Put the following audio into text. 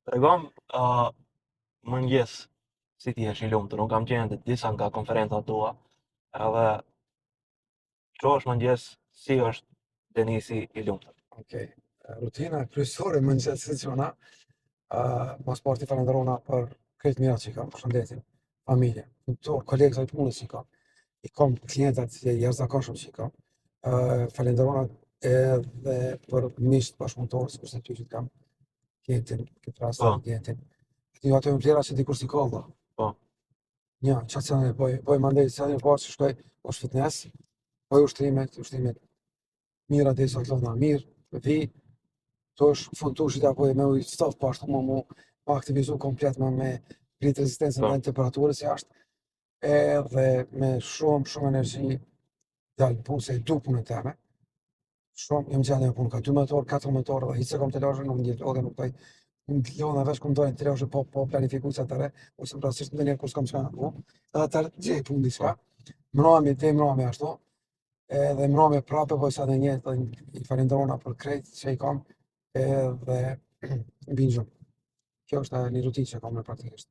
Tregom mëngjes si ti jesh i lumtur. Unë kam qenë të disa nga konferencat tua, edhe ço është mëngjes si është Denisi i lumtur. Okej. Rutina kryesore mëngjesit që ona, pas parti falenderona për këtë mirat që i kam, shëndetin, familje, kolegët e punës që i kam, klientat që jashtëzakonshëm që i kam, falenderona edhe për miqt bashkëpunëtorë, sikur se ty që kam klientin, këtë rast Po. klientin. Ato janë vlera që dikur si ka valla. Po. Ja, çfarë ne bëj mandej sa ne parë që shkoj posh fitness, bëj ushtrimet mira dhe sa këllona mirë, vi, to është fundushit apo me ujë stof pashtu mu aktivizu komplet me rrit rezistencën Po. dhe temperaturës jashtë, edhe me shumë energji dalë punë se du punën teme. Shumë jam gjatë me punë ka 2 motor, 4 motor dhe hiç se kom të lashën, nuk ndjell lodhe, nuk taj lodha veç kom dojnë të lashë po planifikuj sa të re, ose rastisht në njerë kur s'kom qka në edhe atër gjej punë diçka, mrami ashtu, edhe mrami prape, po sa dhe njëtë dhe i falenderona për krejt që i kam, edhe bingjëm. Kjo është një rutinë që kam në praktikisht.